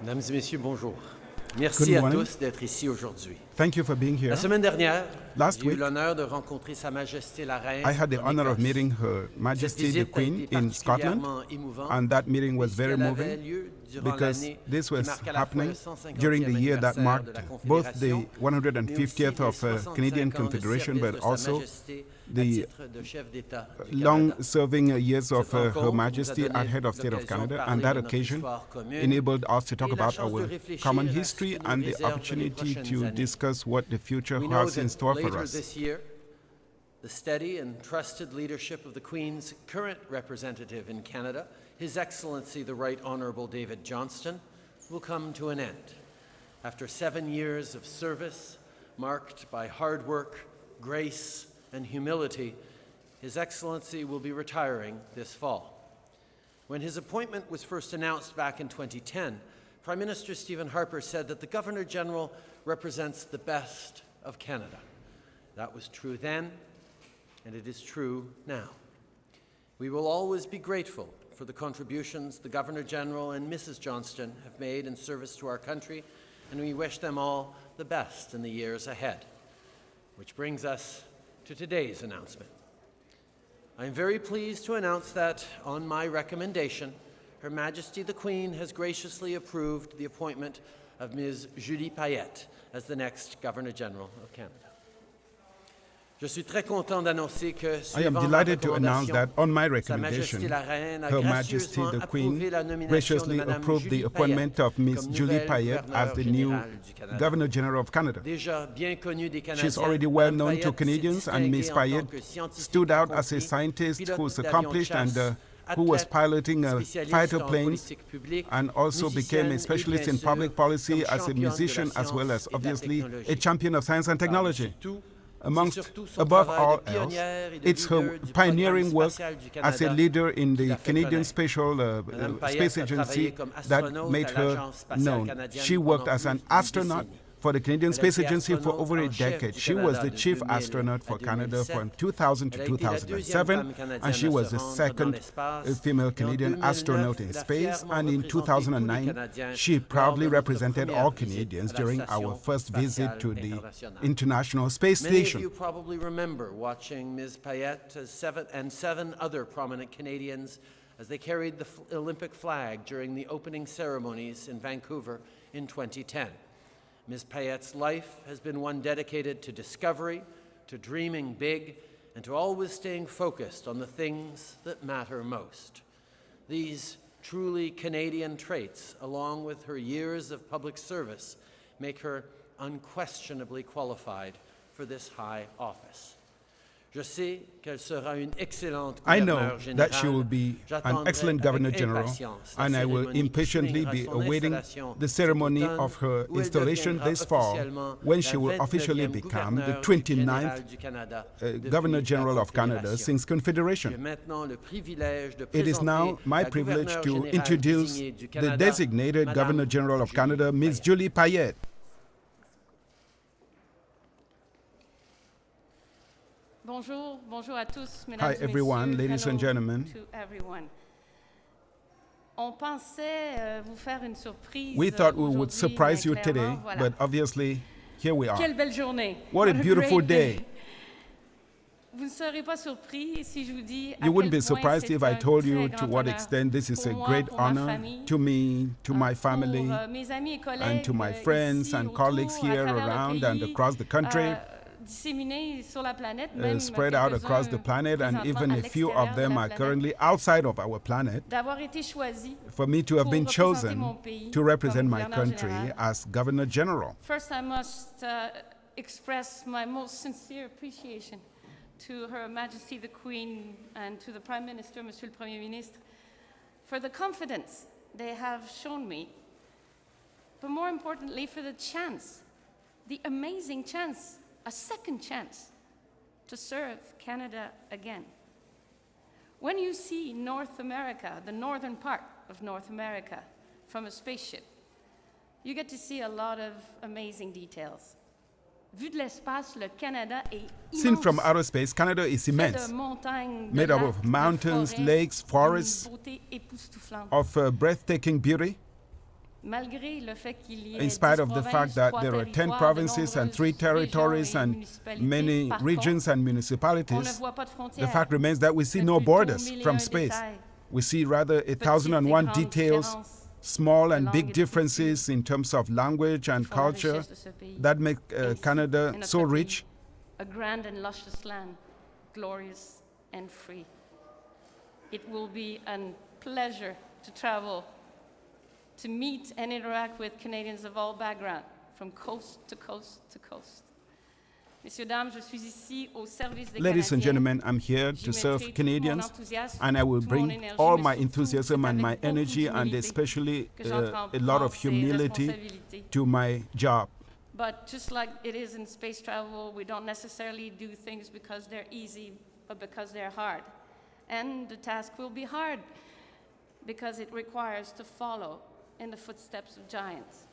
Mesdames et messieurs, bonjour. Merci à tous d'être ici aujourd'hui. Thank you for being here. La semaine dernière, Last j'ai eu week, l'honneur de rencontrer Sa Majesté la Reine. I had the en honor of Écosse. meeting Her Cette Majesty the visite a Queen été in Scotland, particulièrement émouvante and that meeting was very puisqu'elle avait moving lieu durant because l'année this qui was marque à la fois happening le 150e during the year that anniversaire marked de la both the Confédération, 150th of Canadian Confederation, but also the long-serving years of Her Majesty as head of state of Canada, and that occasion enabled us to talk about our common history and the opportunity to discuss what the future We know has in that store for later us. this year, the steady and trusted leadership of the Queen's current representative in Canada, His Excellency the Right Honourable David Johnston, will come to an end. After 7 years of service marked by hard work, grace, and humility, His Excellency will be retiring this fall. When his appointment was first announced back in 2010, Prime Minister Stephen Harper said that the Governor-General represents the best of Canada. That was true then, and it is true now. We will always be grateful for the contributions the Governor-General and Mrs. Johnston have made in service to our country, and we wish them all the best in the years ahead. Which brings us to today's announcement. I am very pleased to announce that, on my recommendation, Her Majesty the Queen has graciously approved the appointment of Ms. Julie Payette as the next Governor-General of Canada. Je suis très content d'annoncer que, I am suivant ma delighted to announce that on my Sa recommendation, Majesté la Reine a Her Majesty gracieusement the Queen approuvé la nomination de graciously Madame approved the Julie appointment Payette of Ms. comme Julie nouvelle Payette as the new gouverneure générale du Canada. Governor General of Canada. Déjà bien connue des Canadiens, She's already well Madame known to Payette Canadians, s'est and Ms. distinguée en tant Payette que scientifique stood out as a accomplie, scientist pilote who's d'avion accomplished de and chasse, who was athlète, piloting spécialiste fighter en planes, politique publique, and also became a musicienne specialist et in bien public sûr, policy comme as a championne de la musician, as well as science et de la obviously technologie. a champion of science and technology. Surtout, Amongst, c'est surtout son above travail all de else, pionnière et de it's her leader du pioneering programme work spatial du as a Canada leader in qui the l'a fait Canadian connaître. Special Madame Payette Space a Agency travaillé comme that astronaute made à her l'Agence spatiale known. canadienne She worked pendant as an plus d'une astronaut décennie. for the Canadian Elle a Space été Agency for astronaute over a en chef decade. du She was Canada the de chief 2000 astronaut à for Canada 2007. from 2000 Elle a to été la deuxième 2007, femme and canadienne she à was se the rendre dans second l'espace. female Et en Canadian 2009, astronaut in elle a space, fièrement and in représenté tous les 2009, Canadiens she lors proudly de notre represented première all visite Canadians à la during Station our first visit spatiale to the internationale. International Space Many of Station. you probably remember watching Ms. Payette and seven other prominent Canadians as they carried the Olympic flag during the opening ceremonies in Vancouver in 2010. Ms. Payette's life has been one dedicated to discovery, to dreaming big, and to always staying focused on the things that matter most. These truly Canadian traits, along with her years of public service, make her unquestionably qualified for this high office. Je sais qu'elle sera une excellente I know gouverneure générale. that she will be an excellent Governor General, and I will impatiently be awaiting the ceremony of her installation this fall, when she will officially become the 29th Governor General of Canada since Confederation. It is now my privilege to introduce the designated Governor General of Canada, Ms. Julie Payette. Bonjour, bonjour à tous, mesdames Hi et everyone, messieurs. ladies and Hello gentlemen. to everyone. On pensait vous faire une surprise. We thought we would aujourd'hui, surprise mais you today, clairement, voilà. but obviously, here we are. Quelle belle journée. What a beautiful great day. Vous ne serez pas surpris si je vous dis à You wouldn't quel be point surprised c'est if I un told très you grand to what honneur extent this is pour a moi, great pour ma honor famille, to me, to my family, pour, mes amis et collègues, and to my friends ici, and autour, colleagues à here travers le around and pays, across the country, disséminés sur la planète, même spread out across the planet, and even a few of them are currently outside of our planet, d'avoir été choisi for me to have pour been représenter mon chosen pays to represent comme my gouverneur country général. as Governor General. First, I must express my most sincere appreciation to Her Majesty the Queen and to the Prime Minister, Monsieur le Premier Ministre, for the confidence they have shown me, but more importantly, for the chance, the amazing chance, a second chance, to serve Canada again. When you see North America, the northern part of North America, from a spaceship, you get to see a lot of amazing details. Vu de l'espace, le Canada est Seen from immense. outer space, Canada is Fait immense, de montagnes, de made up lacs, of de mountains, forêts, lakes, forests, d'une beauté époustouflante. of breathtaking beauty. In spite of the fact that there are 10 provinces and 3 territories and many regions and municipalities, the fact remains that we see no borders from space. We see rather 1,001 details, small and big differences in terms of language and culture that make Canada so rich. A grand and luscious land, glorious and free. It will be a pleasure to travel, to meet and interact with Canadians of all backgrounds, from coast to coast to coast. Ladies and gentlemen, I'm here to serve Canadians, and I will bring all my enthusiasm and my energy, and especially a lot of humility to my job. But just like it is in space travel, we don't necessarily do things because they're easy, but because they're hard. And the task will be hard because it requires to follow in the footsteps of giants.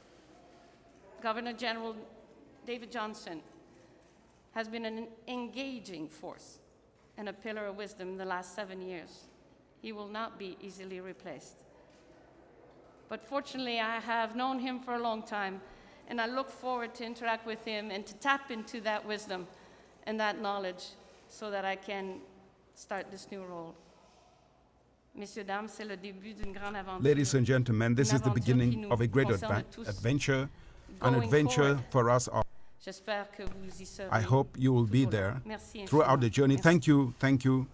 Governor General David Johnston has been an engaging force and a pillar of wisdom in the last 7 years. He will not be easily replaced. But fortunately, I have known him for a long time, and I look forward to interact with him and to tap into that wisdom and that knowledge so that I can start this new role. Ladies and gentlemen, this is the beginning of a great adventure, an adventure for us all. I hope you will be there throughout the journey. Thank you. Thank you.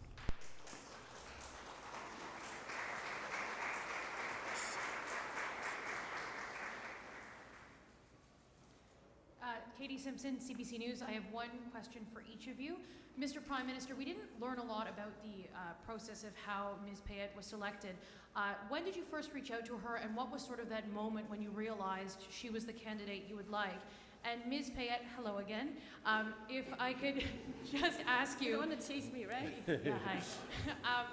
Katie Simpson, CBC News. I have one question for each of you. Mr. Prime Minister, we didn't learn a lot about the process of how Ms. Payette was selected. When did you first reach out to her, and what was sort of that moment when you realized she was the candidate you would like? And Ms. Payette, hello again. If I could just ask you... You don't want to chase me, right? Yeah, hi.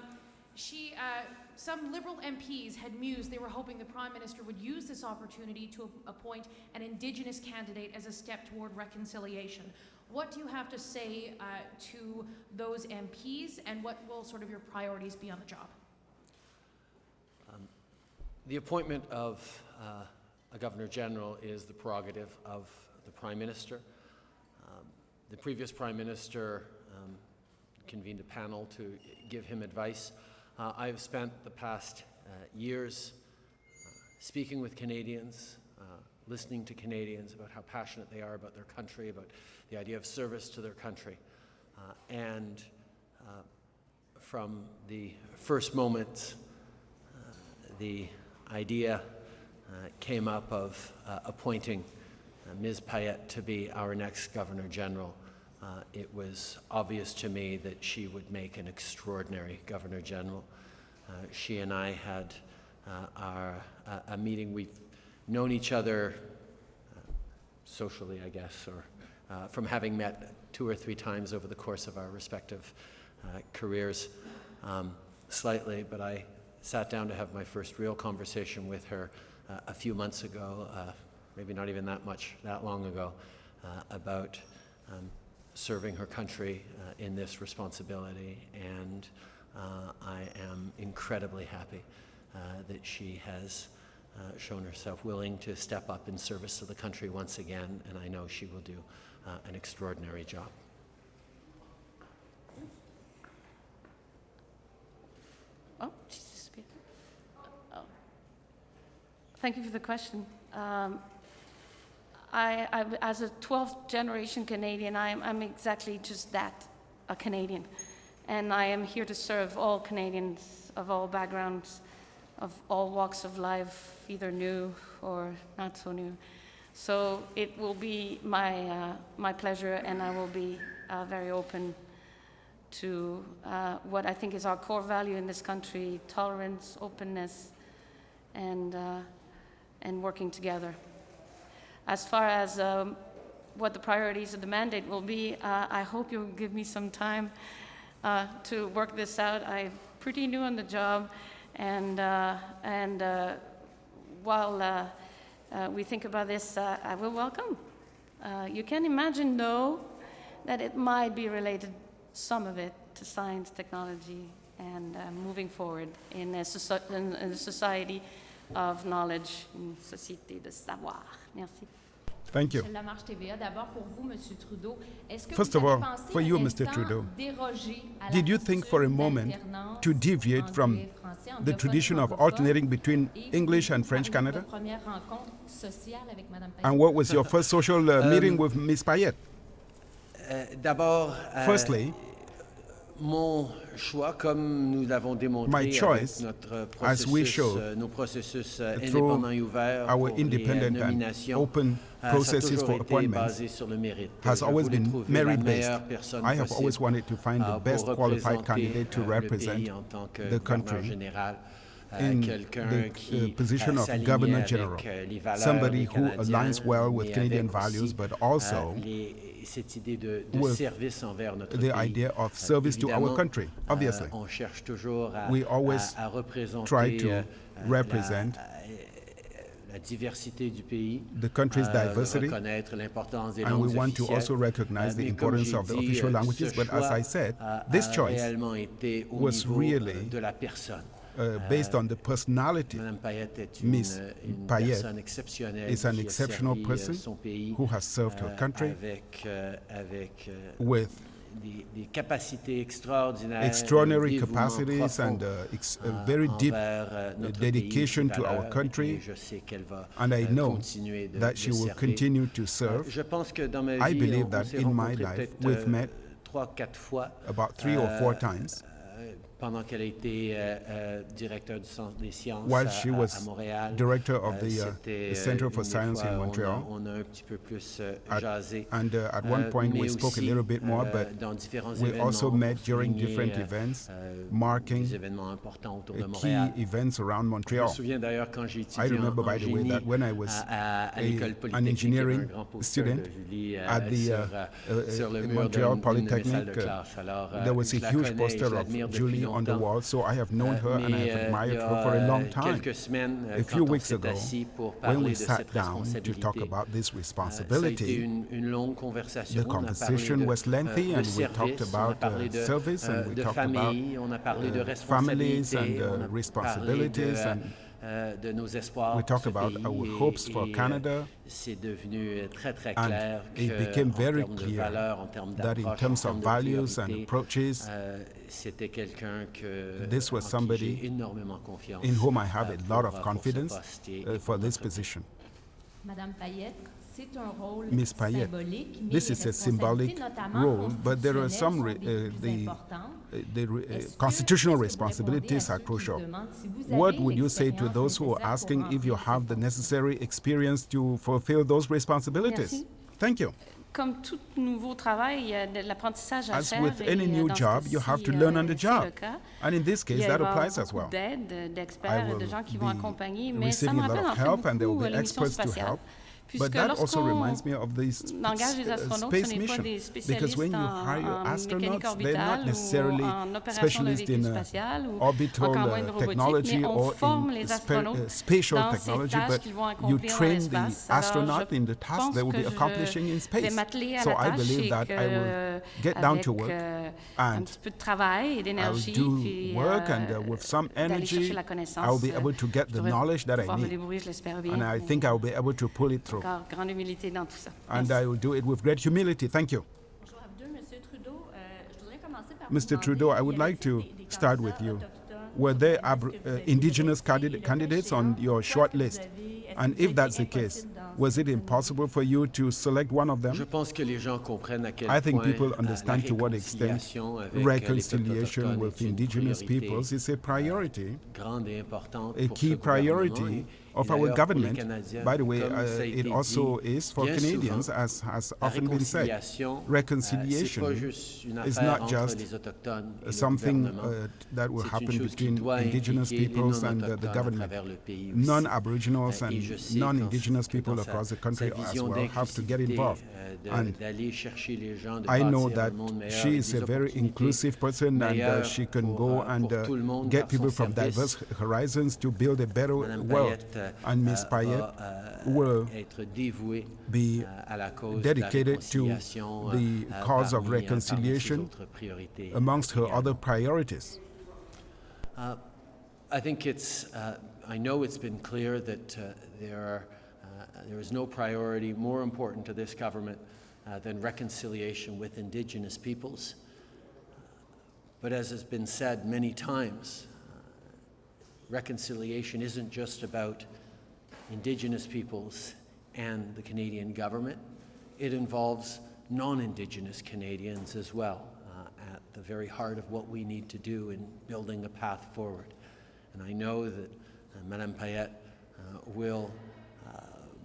Some Liberal MPs had mused they were hoping the Prime Minister would use this opportunity to appoint an Indigenous candidate as a step toward reconciliation. What do you have to say to those MPs, and what will sort of your priorities be on the job? The appointment of a Governor General is the prerogative of the Prime Minister. The previous Prime Minister convened a panel to give him advice. I've spent the past years speaking with Canadians, listening to Canadians about how passionate they are about their country, about the idea of service to their country. And from the first moment, the idea came up of appointing Ms. Payette to be our next Governor General. It was obvious to me that she would make an extraordinary Governor General. She and I had a meeting. We've known each other socially, I guess, or from having met 2 or 3 times over the course of our respective careers slightly, but I sat down to have my first real conversation with her a few months ago, maybe not even that long ago, about serving her country in this responsibility, and I am incredibly happy that she has shown herself willing to step up in service to the country once again, and I know she will do an extraordinary job. Oh, she's disappeared. Oh. Thank you for the question. As a 12th generation Canadian, I'm exactly just that, a Canadian. And I am here to serve all Canadians of all backgrounds, of all walks of life, either new or not so new. So it will be my pleasure, and I will be very open to what I think is our core value in this country: tolerance, openness, and working together. As far as what the priorities of the mandate will be, I hope you'll give me some time to work this out. I'm pretty new on the job, and while we think about this, I will welcome. You can imagine, though, that it might be related, some of it, to science, technology, and moving forward in a society of knowledge, une société de savoir. Merci. Thank you. La marche TVA, d'abord pour vous, M. Trudeau. Est-ce que First vous of avez all, pensé for un you, Mr. instant Trudeau, déroger à la did you think for a coutume moment d'alternance to deviate from anglais, français, the anglophone, tradition of francophone, alternating between et English and parmi French Canada? votre première rencontre sociale avec Mme Payette? And what was your first social meeting with Ms. Payette? D'abord, Firstly, mon choix, comme nous l'avons démontré my choice, avec notre as we processus, showed nos processus through indépendants et ouverts our pour independent les and nominations, open ça a processes toujours for été appointments basé sur le mérite. has Je always voulais been trouver la merit-based. meilleure personne I have possible, always wanted to find the pour best qualified représenter, candidate to le represent pays en tant que the gouverneur country général, in quelqu'un the qui position of s'aligne Governor avec, General, les valeurs somebody des who Canadiens, aligns well with mais Canadian avec values, aussi, but also cette idée de with service envers notre the pays. idea of service to our Évidemment, country. Obviously, on cherche toujours we always à représenter try to represent la diversité du pays, the country's diversity, reconnaître l'importance des and langues we want to officielles. also recognize the Mais comme importance j'ai of the dit, official ce languages. But as choix I said, a this choice réellement été au was niveau really de la personne. based on the personality. Madame Payette est Miss une Payette personne exceptionnelle is an qui a exceptional servi, person son pays who has served her country avec with des capacités extraordinaires, extraordinary un dévouement capacities profond, and a very deep envers notre dedication pays, ses to our valeurs, country, et je sais qu'elle va and I know continuer de that she will servir. continue to serve. Je pense que dans ma I vie, believe on that s'est in my rencontrés life peut-être we've met 3-4 fois about 3 or 4 times pendant qu'elle a été directeur du Centre des sciences while she à was Montréal. director of the C'était, Center for une des Science fois in où Montreal. On a un petit peu plus At- jasé. And at one point we Mais spoke a aussi, little bit more, but dans différents we événements also met pour during souligner, different events, des marking événements importants autour de key Montréal. events around Je me Montreal. souviens d'ailleurs quand j'ai I étudié remember, en by the way, génie that when I was à l'école an polytechnique, engineering il y avait un grand poster student de Julie at the sur le mur Montreal d'une de mes salles Polytechnic, de classe. Alors, there was a je la huge connais, poster je of l'admire depuis Julie on the longtemps. wall, so I have known her and I Mais, have admired il y her for a long a time. quelques semaines, A quand few on weeks s'est ago, assis pour when parler we de sat cette down to responsabilité, talk about this ça a été responsibility, une longue conversation. the On a parlé conversation de, was lengthy, de and we service, talked on a about parlé de, service, and we de talked about famille, on a parlé de families responsabilité, and on a responsibilities, parlé and de nos espoirs we pour talked ce about pays, our hopes for Canada. C'est devenu très très And clair it que became en very termes de clear valeurs, en termes that in d'approche, terms en of termes de values and priorité, approaches, c'était quelqu'un que this was en qui somebody j'ai énormément confiance in whom I have a lot pour of ce confidence poste et for pour this notre position. Madame Payette, c'est un rôle Miss Payette, symbolique, mais this les is a symbolic responsabilités, notamment role, but there are constitutionnelles, some sont des plus importantes. Est-ce que constitutional vous responsibilities répondez à are ceux qui crucial. demandent si vous What avez would you say to l'expérience those who are nécessaire asking pour if you remplir have ces the postes? necessary experience to fulfill those responsibilities? Merci. Thank you. Comme tout nouveau travail, il y a de l'apprentissage à As faire. with et, any new dans ce job, you cas-ci, have to learn on the c'est job. le cas. And in this Il case, va y that avoir applies as beaucoup well. d'aide, I d'experts et de will gens qui vont be accompagner, mais ça receiving me a lot rappelle en of fait help, and there beaucoup will be l'émission experts to spatiale. help. But Puisque that also lorsqu'on reminds me of the engage des astronautes, ce space n'est pas mission. des Because spécialistes when you en hire mécanique astronauts, they're orbitale not necessarily ou en opération de specialists véhicules in spatial ou orbital encore moins de robotique, technology mais on or forme in les astronautes spatial dans ces technology, tâches but qu'ils vont you accomplir dans train l'espace. the Alors, astronaut je in the task pense they will que be accomplishing in je vais space. m'atteler à So la I tâche believe et that I will que get down to avec, work un and petit peu de travail et I will d'énergie, do puis work, and with some d'aller chercher energy, la I connaissance, will be able to get the je devrais knowledge that I pouvoir me need. débrouiller, je l'espère bien. And I think I will be able to pull it through. Encore grande humilité dans tout ça. And Merci. I will do it with great humility. Thank you. Bonjour à vous deux, Monsieur Trudeau. Je voudrais commencer par Mr. Trudeau, I would like to start with you. Were there indigenous candidates on your short list? And if that's the case, was it impossible for you to select one of Je them? pense que les gens comprennent à quel I think point people understand la to what extent réconciliation avec les reconciliation peuples with autochtones est une indigenous priorité peoples is a priority, grande et importante a pour key ce gouvernement priority et of our d'ailleurs pour les government. Canadiens, By the way, comme ça a it été also dit, is for bien Canadians, souvent, as la often been said. réconciliation, Reconciliation c'est pas juste une is affaire not entre just les autochtones et le something gouvernement. that will C'est une happen chose qui between doit indigenous impliquer les peoples and the non-autochtones à government. travers le pays aussi. Non-Aboriginals Et and je sais non-Indigenous que people dans sa- across the country sa as vision well have to get d'inclusivité, involved. And d'aller chercher les gens, de I know bâtir un that monde meilleur she et is des a very opportunités inclusive person, and meilleures she can pour, go and pour tout le monde get par people son from service. diverse horizons to build a better Madame world. Payette, And Ms. Payette will être dévouée be à la cause dedicated de to la réconciliation, the cause of parmi ses reconciliation autres priorités amongst her également. other priorities. I think it's I know it's been clear that there is no priority more important to this government than reconciliation with Indigenous peoples. But as has been said many times, reconciliation isn't just about Indigenous peoples and the Canadian government. It involves non-Indigenous Canadians as well, at the very heart of what we need to do in building a path forward. And I know that Madame Payette will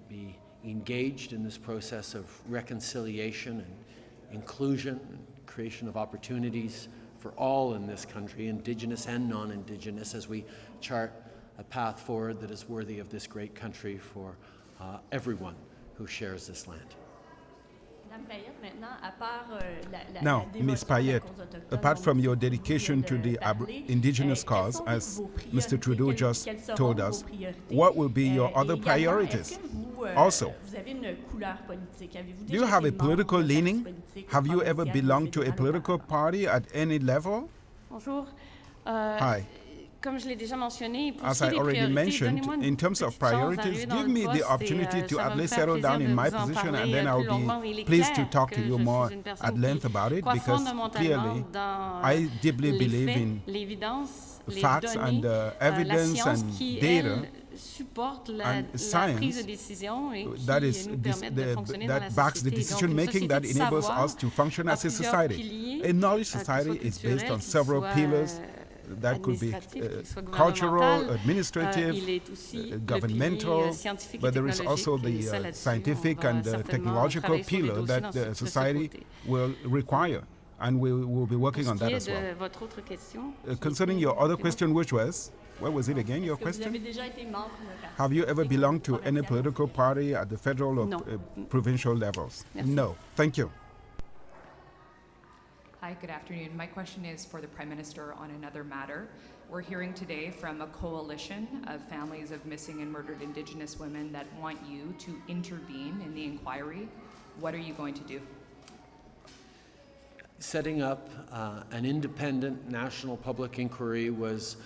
be engaged in this process of reconciliation and inclusion and creation of opportunities for all in this country, Indigenous and non-Indigenous, as we chart a path forward that is worthy of this great country for everyone who shares this land. Now, Ms. Payette, apart from your dedication to the Indigenous cause, as Mr. Trudeau just told us, what will be your other priorities? Also, do you have a political leaning? Have you ever belonged to a political party at any level? Bonjour. Hi. Comme je l'ai déjà mentionné, pour As ce qui I est des already priorités, mentioned, donnez-moi une in terms of petite chance priorities, d'arriver dans give le me the poste opportunity et to ça at va me least faire settle down plaisir in de my vous en position, and parler then plus I'll longuement. Il be est pleased to clair talk to que you je more suis une personne at length about it, croit because fondamentalement clearly dans I deeply les believe faits, in l'évidence, les facts données, and la evidence science and qui, data elle, supporte la and prise science de décision et qui that is nous permettent de fonctionner dans la that backs the société. decision Donc, une making that société de enables savoir us to function a as a plusieurs society. piliers, A knowledge qu'ils society soient is based culturels, on qu'ils several soient, pillars. That could be cultural, administrative, il est aussi governmental, le pilier scientifique et but there is also technologique, et ça, the là-dessus, scientific on va and certainement technological travailler sur des pillar dossiers that dans the de ce society côté. will require, and we will be working Pour on ce qui that est as well. de votre autre question, Concerning your other question, which was, what was it again, your Vous question? avez déjà été membre d'un parti Have you ever politique belonged to any provincial? political party at the federal or No. provincial levels? Merci. No. Thank you. Hi, good afternoon. My question is for the Prime Minister on another matter. We're hearing today from a coalition of families of missing and murdered Indigenous women that want you to intervene in the inquiry. What are you going to do? Setting up an independent national public inquiry was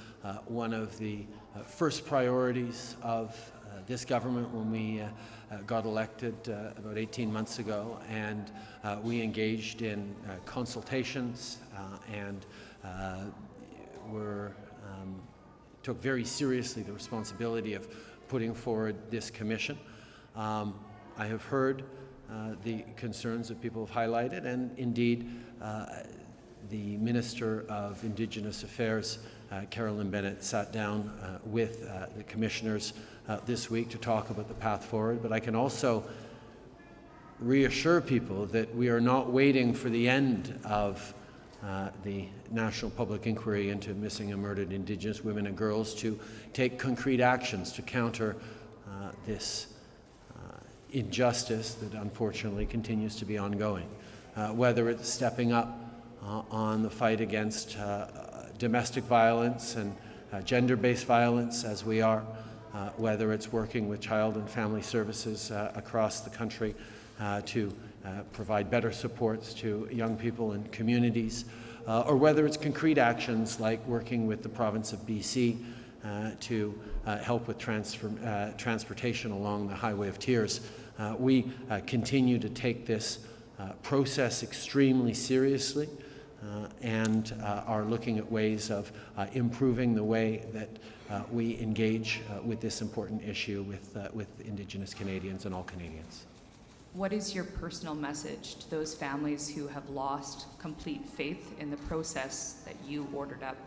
one of the first priorities of this government when we got elected about 18 months ago, and we engaged in consultations and took very seriously the responsibility of putting forward this commission. I have heard the concerns that people have highlighted, and indeed the Minister of Indigenous Affairs, Carolyn Bennett, sat down with the commissioners this week to talk about the path forward. But I can also reassure people that we are not waiting for the end of the national public inquiry into missing and murdered Indigenous women and girls to take concrete actions to counter this injustice that unfortunately continues to be ongoing. Whether it's stepping up on the fight against domestic violence and gender-based violence, as we are, whether it's working with child and family services across the country to provide better supports to young people and communities, or whether it's concrete actions like working with the province of BC to help with transportation along the Highway of Tears. We continue to take this process extremely seriously and are looking at ways of improving the way that we engage with this important issue with Indigenous Canadians and all Canadians. What is your personal message to those families who have lost complete faith in the process that you ordered up?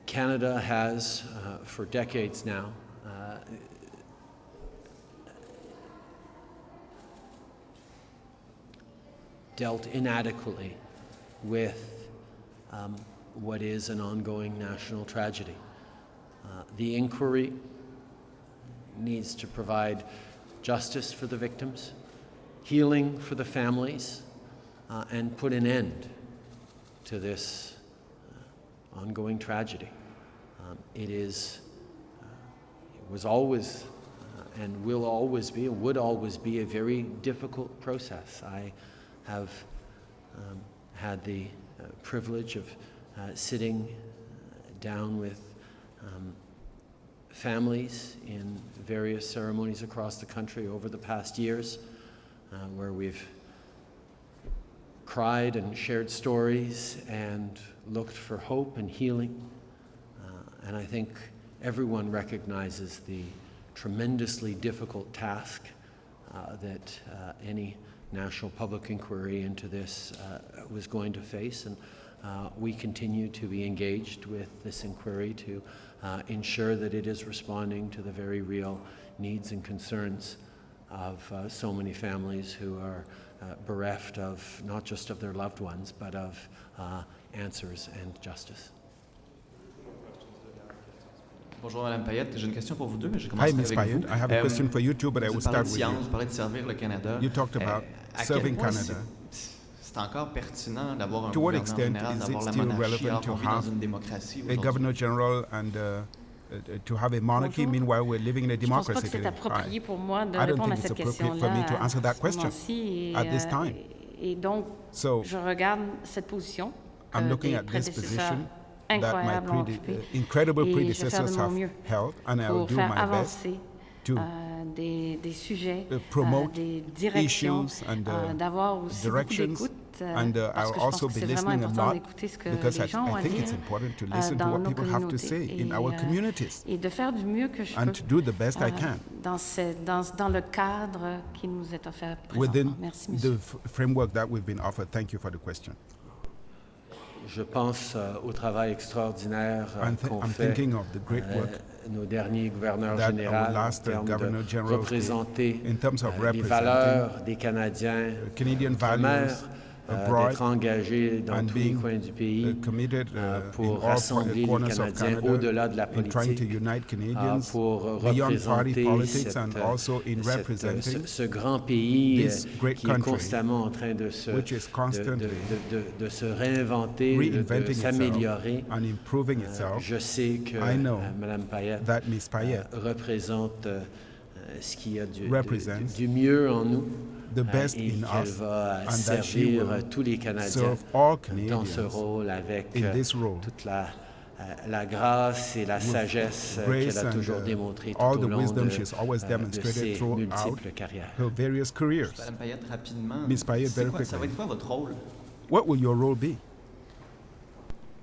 Canada has, for decades now, dealt inadequately with what is an ongoing national tragedy. The inquiry needs to provide justice for the victims, healing for the families, and put an end to this ongoing tragedy. It was always and will always be, and would always be, a very difficult process. I have had the privilege of sitting down with families in various ceremonies across the country over the past years, where we've cried and shared stories and looked for hope and healing. And I think everyone recognizes the tremendously difficult task that any national public inquiry into this was going to face. And we continue to be engaged with this inquiry to ensure that it is responding to the very real needs and concerns of so many families who are bereft of not just of their loved ones, but of answers and justice. Bonjour Madame Payette, j'ai une question pour vous deux, mais je Hi, commencerai Ms. avec Payette. vous. I have a question for you too, but I will Vous parlez start de with science, you. vous parlez de servir le Canada. You talked about À serving quel point Canada. c'est encore pertinent d'avoir un To what gouverneur extent général, is d'avoir it la still monarchie relevant alors to qu'on vit dans have une démocratie a aujourd'hui? governor general and to have a monarchy? Bonjour. Meanwhile, we're living in a Je ne pense pas democracy que c'est today. approprié pour moi de I don't répondre à think it's cette appropriate for me question-là to answer that à ce question moment-ci. at this time. Et donc, So je regarde cette position que I'm looking des at this prédécesseurs position that my incroyables ont occupée. incredible Et je vais faire predecessors de mon have mieux held, and I will pour do faire my best avancer to des sujets, promote des directions, issues and d'avoir aussi beaucoup directions. d'écoute, And parce I'll que je pense also que be c'est vraiment listening a important lot d'écouter ce que because les gens ont à I think dire it's important to listen to dans what nos people have to say communautés in our communities et de faire du mieux que je and peux to do the best I can dans le cadre qui nous est offert within présentement. Merci, monsieur. the framework that we've been offered. Thank you for the question. Je pense au travail extraordinaire qu'ont I'm fait thinking of the great work nos derniers gouverneurs that généraux our en last termes Governor de General représenter in terms of les representing valeurs des Canadiens Canadian outre-mer, values abroad d'être engagés dans and tous les being coins du pays committed in pour all rassembler les corners of Canadiens Canada au-delà de la in trying to politique, unite Canadians pour beyond party représenter politics and also in representing ce grand pays this great qui est country, constamment en train de se, which is constantly de se réinventer, de reinventing s'améliorer. itself and improving itself. Je sais que I know Mme Payette that Ms. Payette représente ce qu'il y a represents du mieux en nous the best et in qu'elle us va and that she servir will tous les Canadiens serve all dans ce Canadians rôle avec in this role toute la grâce et la sagesse grace qu'elle a and toujours démontrée tout all au the long wisdom de she's always ses demonstrated throughout multiples carrières. her various careers. Madame Payette, rapidement, Ms. Payette, c'est very quoi- ça va quickly. être quoi votre rôle? What will your role be?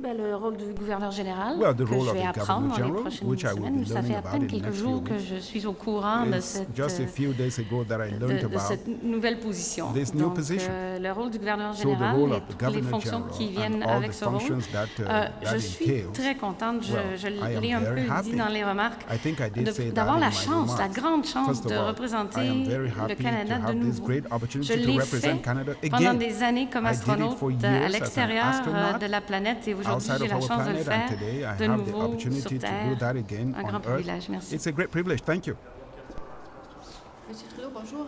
Le rôle du gouverneur général Well, the que rôle je of vais the apprendre Governor dans les General, prochaines which I will semaines. be Ça learning fait à about peine in the quelques next few jours que weeks. je suis au courant de It's just a cette, few days ago that I learned de about cette nouvelle position. this new Donc, position. le rôle du gouverneur So the général role et of the toutes les Governor fonctions General qui viennent and all avec the ce rôle. functions that Je suis entails. très contente, Well, je I am l'ai un peu very dit happy. dans les remarques, I think I did say that d'avoir in la my chance, la remarks. grande chance First of de all, représenter I am very le happy to Canada de have this nouveau. great Je opportunity to l'ai represent fait Canada pendant again. des années comme I did it astronaute for à years as an l'extérieur astronaut de la planète et aujourd'hui outside j'ai of la our chance de le planet, and faire today I de have the nouveau opportunity sur to do Terre. that again Un grand on Earth. privilège, merci. It's a great privilege. Thank you. Monsieur Trudeau, bonjour.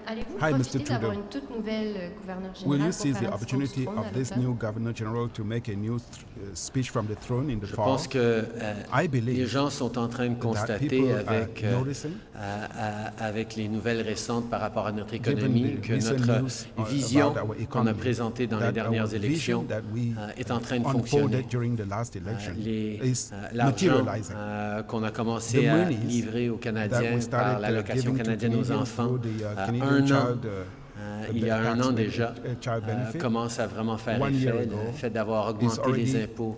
Allez-vous Hi, Mr. profiter d'avoir Trudeau. une toute nouvelle gouverneure générale Will you pour seize faire the un discours du opportunity trône of à this l'automne? new Governor General to make a new speech from the throne in the Je fall? pense que I les believe gens sont en train de that constater people avec, are noticing, avec les nouvelles récentes par rapport à notre given économie, the que recent notre news vision about our qu'on a economy, présentée dans les that dernières our élections vision that we est en train de fonctionner. unfolded during the last election is L'argent materializing. qu'on a commencé The à monies livrer aux That Canadiens we par started l'allocation giving to canadienne aux Canadians enfants, through the Canadian un an, child, il y a un an déjà, child benefit, commence à vraiment faire 1 effet. year Le ago fait d'avoir is augmenté already, les impôts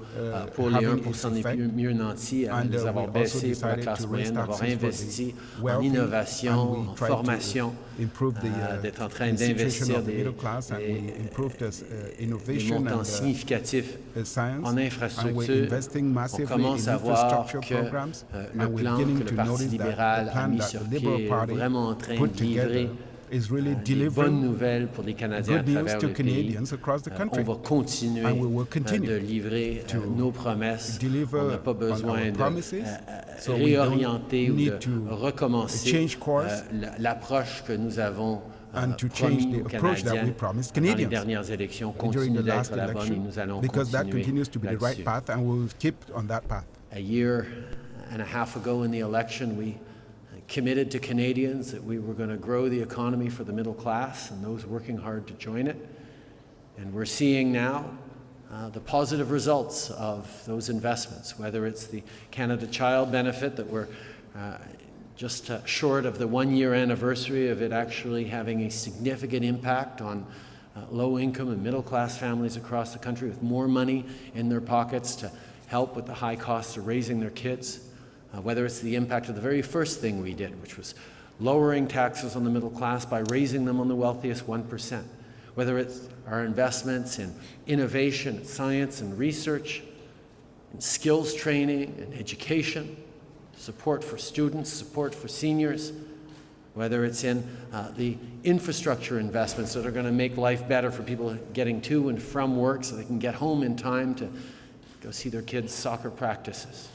pour les having 1% its des effect. mieux nantis, à And, les we avoir also baissés pour la decided classe to moyenne, raise d'avoir taxes for the investi en wealthy, innovation, and we en tried to formation, improve the, d'être en train the situation d'investir of the middle class, and we improved the des innovation montants and significatifs science, en and we're infrastructure. investing On massively commence in à voir infrastructure que programs, le and we're plan beginning que le to Parti notice that libéral the a plan mis that sur the pied Liberal est Party vraiment en train put de livrer together is really des bonnes delivering nouvelles pour les Canadiens à good news travers to le pays. Canadians across the On country. va continuer And we will continue de livrer to nos promesses. deliver On n'a pas on besoin our de promises, so we don't réorienter ou need de to recommencer change course l'approche que nous avons and to change promis the aux approach that we Canadiens promised dans les Canadians dernières élections during continue the last d'être la bonne et election, nous allons because that continuer continues to be the right là-dessus. path, and we'll keep on that path. A year and a half ago in the election, we committed to Canadians that we were going to grow the economy for the middle class and those working hard to join it. And we're seeing now the positive results of those investments, whether it's the Canada Child Benefit that we're just short of the 1-year anniversary of it actually having a significant impact on low-income and middle-class families across the country with more money in their pockets to help with the high costs of raising their kids, whether it's the impact of the very first thing we did, which was lowering taxes on the middle class by raising them on the wealthiest 1%, whether it's our investments in innovation, science and research, in skills training and education, support for students, support for seniors, whether it's in the infrastructure investments that are going to make life better for people getting to and from work so they can get home in time to go see their kids' soccer practices.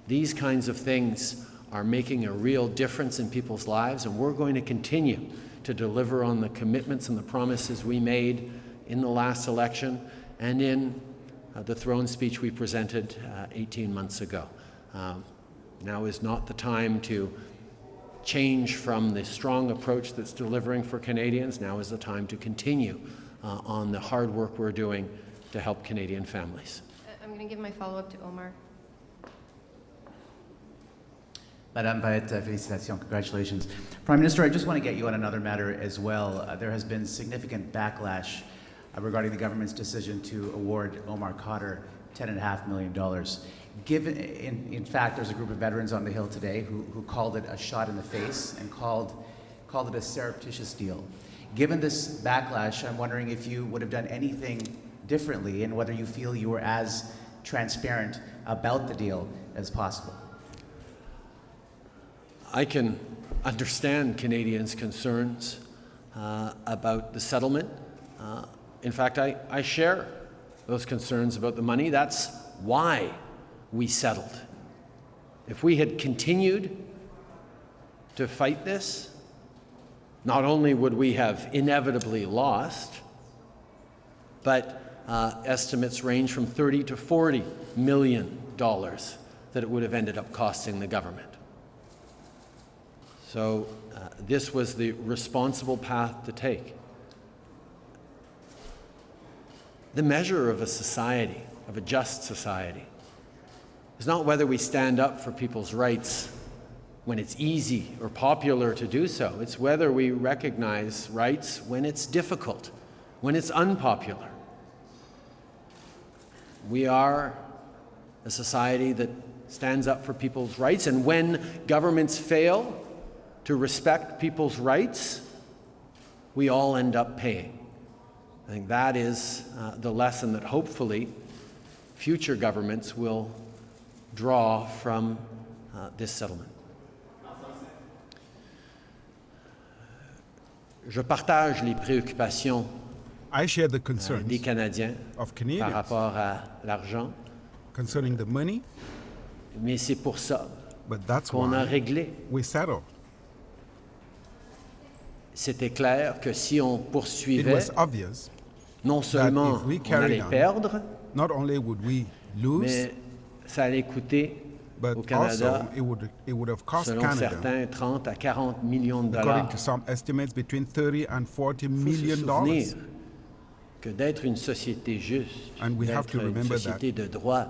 These kinds of things are making a real difference in people's lives, and we're going to continue to deliver on the commitments and the promises we made in the last election and in the throne speech we presented 18 months ago. Now is not the time to change from the strong approach that's delivering for Canadians. Now is the time to continue on the hard work we're doing to help Canadian families. I'm going to give my follow-up to Omar. Madame Payette, félicitations, congratulations. Prime Minister, I just want to get you on another matter as well. There has been significant backlash regarding the government's decision to award Omar Khadr $10.5 million. Given, in fact, there's a group of veterans on the Hill today who called it a shot in the face and called it a surreptitious deal. Given this backlash, I'm wondering if you would have done anything differently and whether you feel you were as transparent about the deal as possible. I can understand Canadians' concerns about the settlement. In fact, I share those concerns about the money. That's why we settled. If we had continued to fight this, not only would we have inevitably lost, but estimates range from $30 to $40 million that it would have ended up costing the government. So this was the responsible path to take. The measure of a society, of a just society, is not whether we stand up for people's rights when it's easy or popular to do so. It's whether we recognize rights when it's difficult, when it's unpopular. We are a society that stands up for people's rights, and when governments fail to respect people's rights, we all end up paying. I think that is the lesson that hopefully future governments will draw from this settlement. Je partage les préoccupations I share the concerns des Canadiens of par Canadians rapport à l'argent, concerning the money, mais c'est pour ça but that's qu'on a why réglé. we settled. C'était clair que si on It poursuivait, was obvious non seulement if we on carried allait on, perdre, not only would we lose, mais ça allait coûter au but Canada, also it would have cost selon Canada, certains, 30 à 40 millions de according dollars. to some estimates, between $30 and $40 Il faut se million. souvenir que d'être une société juste, And we have d'être to une remember société de droit,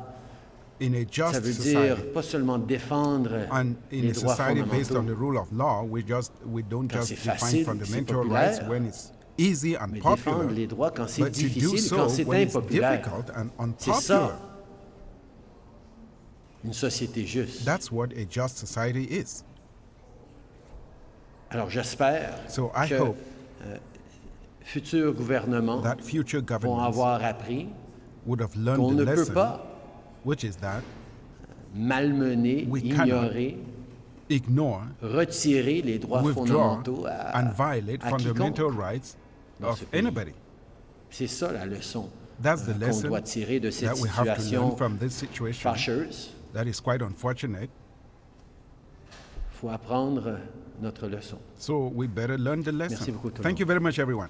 In a ça just veut dire society, pas seulement défendre and in les a droits society based on fondamentaux, the rule of law, we don't Quand just c'est define facile, fundamental c'est rights populaire. when it's easy and mais popular, défendre les droits quand c'est but you do difficile, so quand c'est when it's impopulaire. difficult and C'est ça, unpopular. une société juste. That's what a just society is. Alors j'espère So I que hope futurs gouvernements that future vont governments avoir appris would have qu'on learned ne the peut lesson, pas which is that malmener, We cannot ignorer, ignore, retirer les droits withdraw, fondamentaux and violate à fundamental quiconque. rights dans of ce pays. anybody. C'est ça la leçon That's the qu'on lesson doit tirer de cette that we have to learn situation from this situation. fâcheuse. That is quite unfortunate. Il faut apprendre notre leçon. So we better learn the lesson. Merci beaucoup, tout le Thank monde. you very much, everyone.